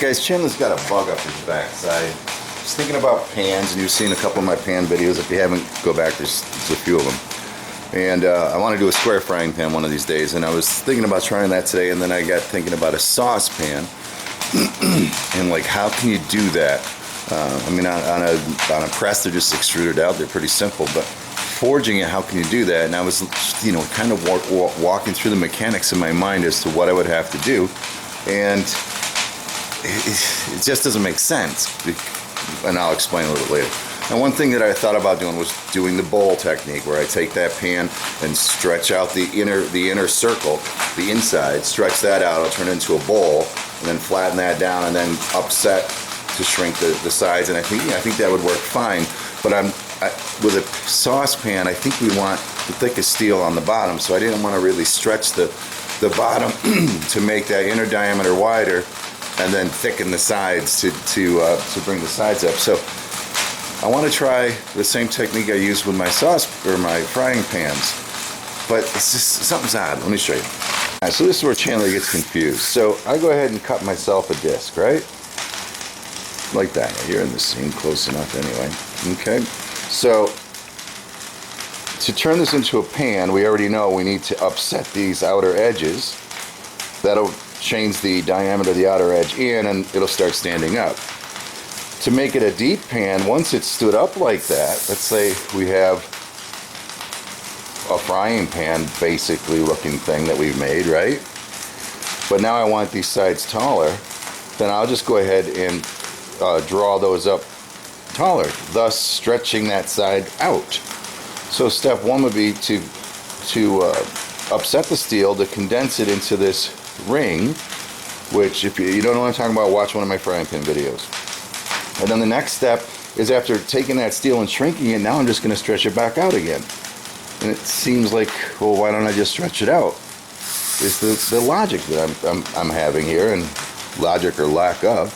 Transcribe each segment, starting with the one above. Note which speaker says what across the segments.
Speaker 1: Guys, Chandler's got a bug up his backside. I was thinking about pans, and you've seen a couple of my pan videos. If you haven't, go back, there's a few of them. And I want to do a square frying pan one of these days, and I was thinking about trying that today, and then I got thinking about a saucepan. And like, how can you do that? I mean, on a press, they're just extruded out. They're pretty simple, but forging it, how can you do that? And I was, you know, kind of walking through the mechanics in my mind as to what I would have to do, and it just doesn't make sense. And I'll explain a little later. And one thing that I thought about doing was doing the bowl technique, where I take that pan and stretch out the inner circle, the inside, stretch that out, I'll turn it into a bowl, and then flatten that down, and then upset to shrink the sides. And I think that would work fine. But with a saucepan, I think we want the thickest steel on the bottom, so I didn't want to really stretch the bottom to make that inner diameter wider, and then thicken the sides to bring the sides up. So I want to try the same technique I use with my my frying pans, but it's just, something's odd. Let me show you. All right, so this is where Chandler gets confused. So I go ahead and cut myself a disc, right? Like that. You're in the scene close enough anyway. Okay. So to turn this into a pan, we already know we need to upset these outer edges. That'll change the diameter of the outer edge in, and it'll start standing up. To make it a deep pan, once it's stood up like that, let's say we have a frying pan basically looking thing that we've made, right? But now I want these sides taller, then I'll just go ahead and draw those up taller, thus stretching that side out. So step one would be to upset the steel, to condense it into this ring, which if you don't know what I'm talking about, watch one of my frying pan videos. And then the next step is, after taking that steel and shrinking it, now I'm just going to stretch it back out again. And it seems like, well, why don't I just stretch it out? Is the logic that I'm having here, and logic or lack of.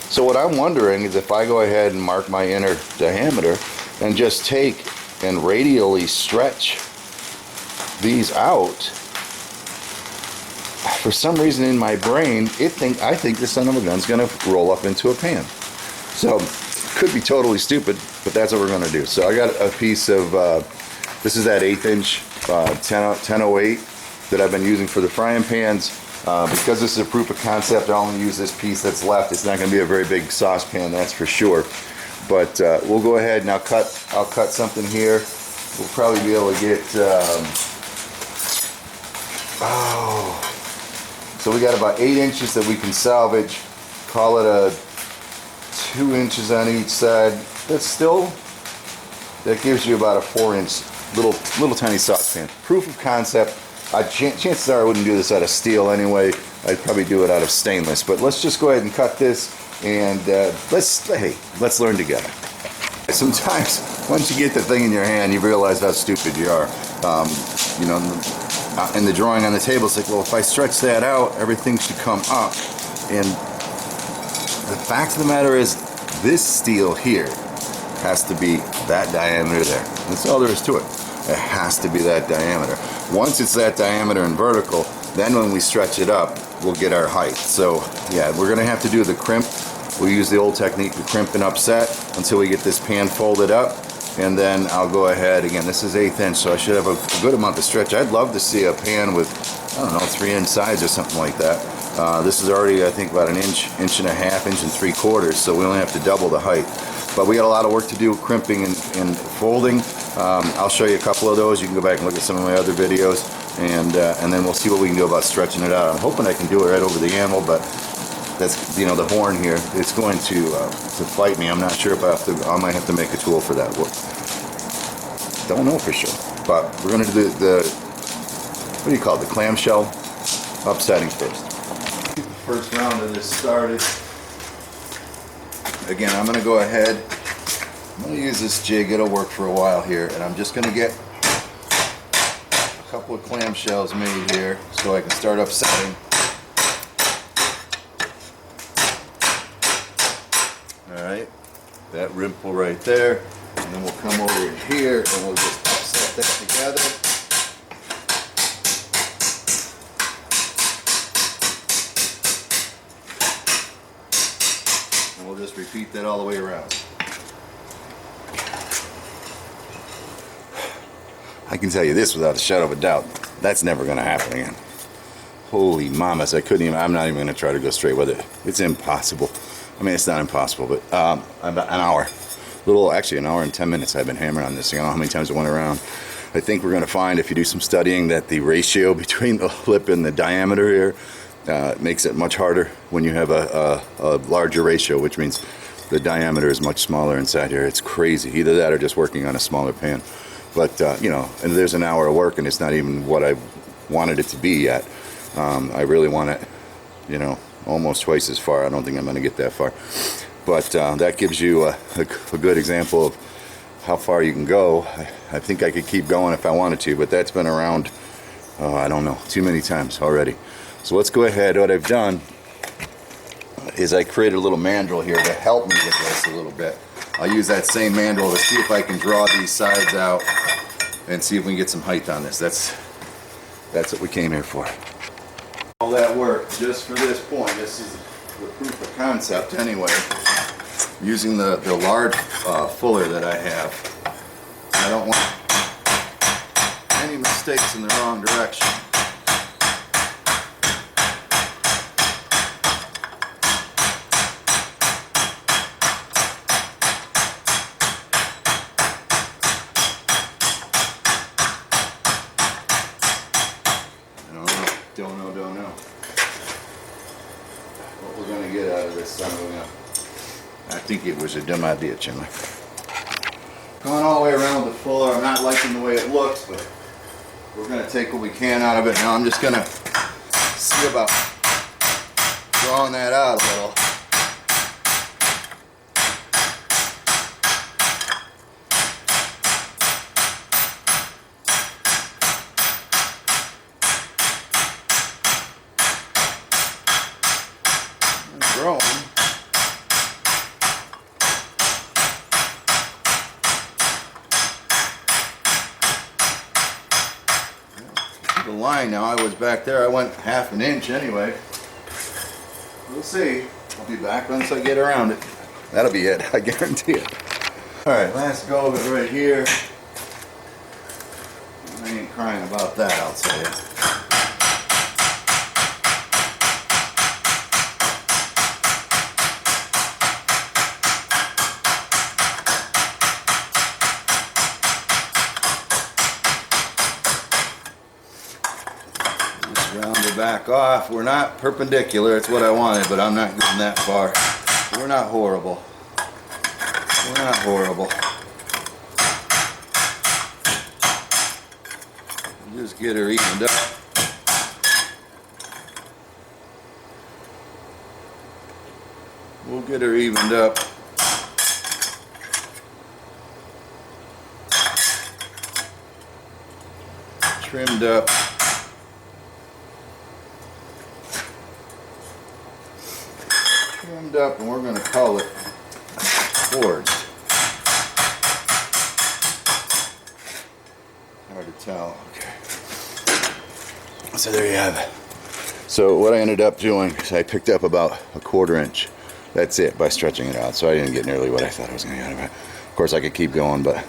Speaker 1: So what I'm wondering is, if I go ahead and mark my inner diameter and just take and radially stretch these out, for some reason in my brain, I think the son of a gun's going to roll up into a pan. So, could be totally stupid, but that's what we're going to do. So I got a piece of, this is that 1/8 inch 1008 that I've been using for the frying pans. Because this is a proof of concept, I'll only use this piece that's left. It's not going to be a very big saucepan, that's for sure. But we'll go ahead and I'll cut something here. We'll probably be able to get, so we got about 8 inches that we can salvage. Call it a 2 inches on each side. That gives you about a 4-inch little tiny saucepan. Proof of concept. Chances are I wouldn't do this out of steel anyway. I'd probably do it out of stainless. But let's just go ahead and cut this, and let's learn together. Sometimes once you get the thing in your hand, you realize how stupid you are. You know, in the drawing on the table, it's like, well, if I stretch that out, everything should come up. And the fact of the matter is, this steel here has to be that diameter there. That's all there is to it. It has to be that diameter. Once it's that diameter and vertical, then when we stretch it up, we'll get our height. So yeah, we're gonna have to do the crimp. We'll use the old technique to crimp and upset until we get this pan folded up. And then I'll go ahead, again, this is 1/8 inch, so I should have a good amount of stretch. I'd love to see a pan with, I don't know, 3-inch sides or something like that. This is already, I think, about 1 inch, 1.5 inches, 1 3/4, so we only have to double the height. But we got a lot of work to do, crimping and folding. I'll show you a couple of those. You can go back and look at some of my other videos, and then we'll see what we can do about stretching it out. I'm hoping I can do it right over the anvil, but that's, you know, the horn here, it's going to fight me. I'm not sure if I might have to make a tool for that. Don't know for sure, but we're going to do the what do you call it, the clamshell upsetting first. Get the first round of this started. Again, I'm going to go ahead, I'm going to use this jig, it'll work for a while here, and I'm just going to get a couple of clamshells made here so I can start upsetting. Alright, that rimple right there, and then we'll come over here and we'll just upset that together. And we'll just repeat that all the way around. I can tell you this without a shadow of a doubt. That's never going to happen again. Holy mamas, I'm not even going to try to go straight with it. It's impossible. I mean, it's not impossible, but about an hour. Actually an hour and 10 minutes I've been hammering on this thing. I don't know how many times it went around. I think we're going to find, if you do some studying, that the ratio between the lip and the diameter here makes it much harder when you have a larger ratio, which means the diameter is much smaller inside here. It's crazy. Either that or just working on a smaller pan. But, you know, and there's an hour of work, and it's not even what I wanted it to be yet. I really want it, you know, almost twice as far. I don't think I'm going to get that far. But that gives you a good example of how far you can go. I think I could keep going if I wanted to, but that's been around, I don't know, too many times already. So let's go ahead. What I've done is I created a little mandrel here to help me with this a little bit. I'll use that same mandrel to see if I can draw these sides out and see if we can get some height on this. That's what we came here for. All that work just for this point. This is the proof of concept anyway. Using the large fuller that I have. I don't want any mistakes in the wrong direction. Don't know what we're going to get out of this son of a gun. I think it was a dumb idea, Chandler. Going all the way around with the fuller. I'm not liking the way it looks, but we're going to take what we can out of it. Now I'm just going to see about drawing that out a little. Growing. The line now, I was back there, I went half an inch anyway. We'll see. I'll be back once I get around it. That'll be it, I guarantee it. Alright, last go of it right here. I ain't crying about that, I'll tell you. Round it back off. We're not perpendicular, it's what I wanted, but I'm not getting that far. We're not horrible. We're not horrible. Just get her evened up. We'll get her evened up. Trimmed up. Trimmed up, and we're going to call it forged. Hard to tell. Okay. So there you have it. So what I ended up doing is I picked up about a 1/4 inch. That's it, by stretching it out. So I didn't get nearly what I thought I was going to get out of it. Of course, I could keep going, but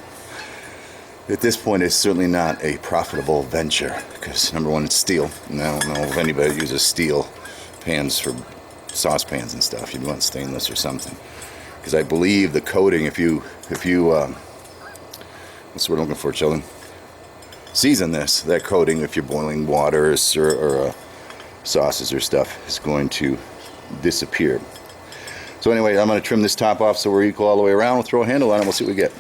Speaker 1: at this point, it's certainly not a profitable venture because number one, it's steel, and I don't know if anybody uses steel pans for saucepans and stuff. You'd want stainless or something, because I believe the coating, if you what's the word I'm looking for, children? Season this, that coating, if you're boiling waters or sauces or stuff, is going to disappear. So anyway, I'm going to trim this top off so we're equal all the way around. We'll throw a handle on it and we'll see what we get.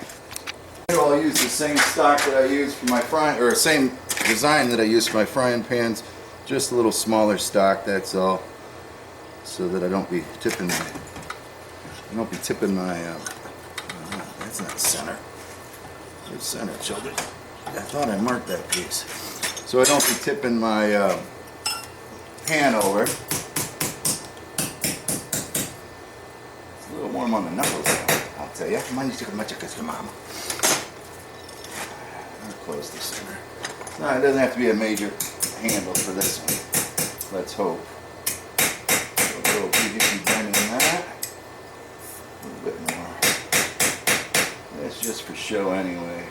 Speaker 1: I'll use the same stock that I use for my frying, or same design that I use for my frying pans, just a little smaller stock, that's all. So that I don't be tipping my, that's not center. It's center, children. I thought I marked that piece. So I don't be tipping my pan over. It's a little warm on the knuckles, I'll tell you. Mama. I'll close the center. No, it doesn't have to be a major handle for this one. Let's hope. Easy bending that. bit more. It's just for show anyway.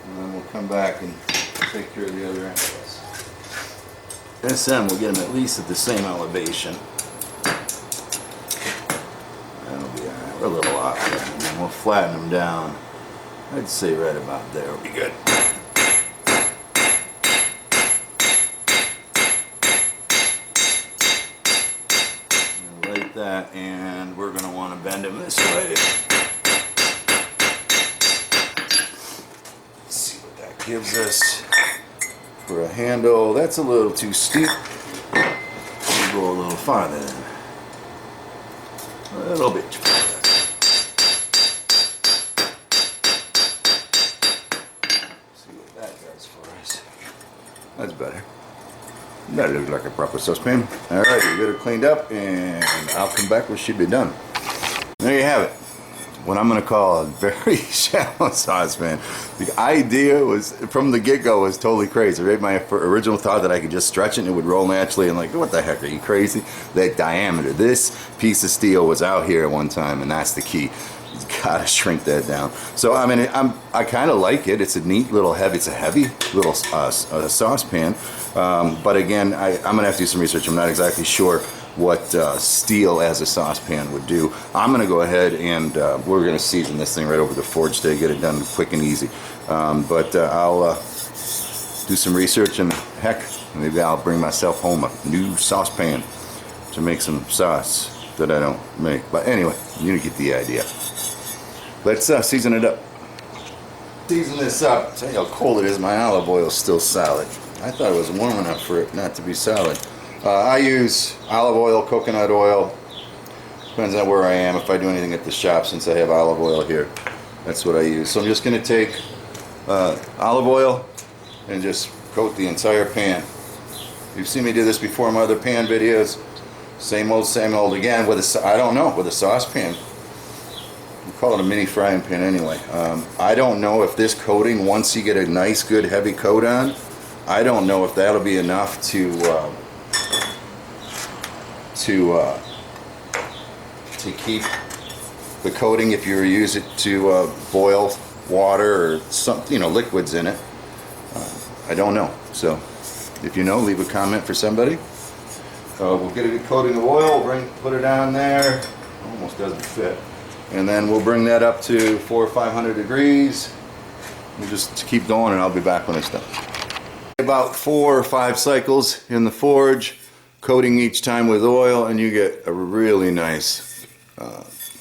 Speaker 1: And then we'll come back and take care of the other end of this. This end we'll get them at least at the same elevation. That'll be alright. We're a little off there. And then we'll flatten them down. I'd say right about there will be good. Like that, and we're going to want to bend them this way. Let's see what that gives us for a handle. That's a little too steep. We'll go a little farther then. A little bit farther. See what that does for us. That's better. That looks like a proper saucepan. Alright, we get it cleaned up, and I'll come back when she be done. There you have it. What I'm going to call a very shallow saucepan. The idea was, from the get-go, was totally crazy. Right? My original thought that I could just stretch it and it would roll naturally. And like, what the heck, are you crazy? That diameter. This piece of steel was out here at one time, and that's the key. You gotta shrink that down. So I mean, I kind of like it. It's a neat little heavy. It's a heavy little saucepan. But again, I'm gonna have to do some research. I'm not exactly sure what steel as a saucepan would do. I'm gonna go ahead and we're gonna season this thing right over the forge today, get it done quick and easy. But I'll do some research, and heck, maybe I'll bring myself home a new saucepan to make some sauce that I don't make. But anyway, you get the idea. Let's season it up. Season this up. Tell you how cold it is. My olive oil is still solid. I thought it was warm enough for it not to be solid. I use olive oil, coconut oil. Depends on where I am. If I do anything at the shop, since I have olive oil here, that's what I use. So I'm just going to take olive oil and just coat the entire pan. You've seen me do this before in my other pan videos. Same old again with a, I don't know, with a saucepan. We call it a mini frying pan anyway. I don't know if this coating, once you get a nice good heavy coat on, I don't know if that'll be enough to keep the coating if you use it to boil water or some, liquids in it. I don't know. So if you know, leave a comment for somebody. We'll get a good coating of oil, put it on there. Almost doesn't fit. And then we'll bring that up to 400 or 500 degrees. We'll just keep going, and I'll be back when it's done. About 4 or 5 cycles in the forge, coating each time with oil, and you get a really nice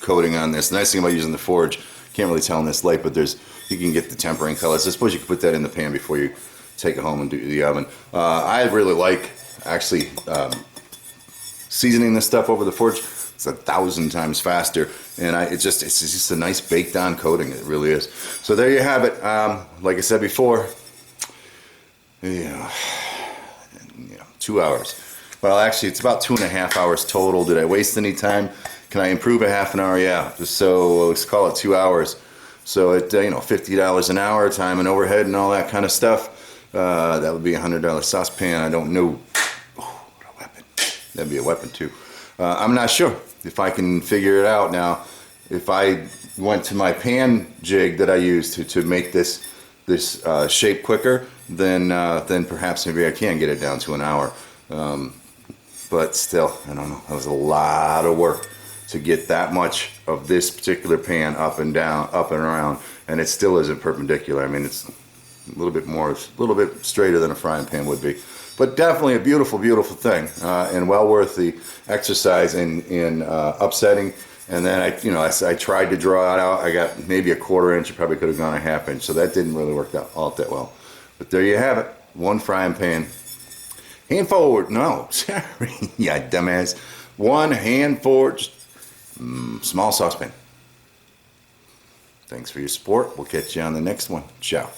Speaker 1: coating on this. The nice thing about using the forge, can't really tell in this light, but you can get the tempering colors. I suppose you can put that in the pan before you take it home and do the oven. I really like actually seasoning this stuff over the forge. It's 1,000 times faster, and it's just a nice baked on coating. It really is. So there you have it. Like I said before, 2 hours. Well, actually, it's about 2.5 hours total. Did I waste any time? Can I improve a half an hour? Yeah. So let's call it 2 hours. So at $50 an hour, time and overhead and all that kind of stuff, that would be a $100 saucepan. I don't know. Oh, what a weapon! That'd be a weapon too. I'm not sure if I can figure it out now. If I went to my pan jig that I used to make this shape quicker, then perhaps maybe I can get it down to an hour. But still, I don't know. That was a lot of work to get that much of this particular pan up and down, up and around, and it still isn't perpendicular. I mean, it's a little bit straighter than a frying pan would be. But definitely a beautiful, beautiful thing, and well worth the exercise in upsetting. And then I tried to draw it out. I got maybe a 1/4 inch. I probably could have gone a 1/2 inch. So that didn't really work out all that well. But there you have it. One frying pan. Hand forward. No, sorry, yeah, dumbass. One hand forged small saucepan. Thanks for your support. We'll catch you on the next one. Ciao.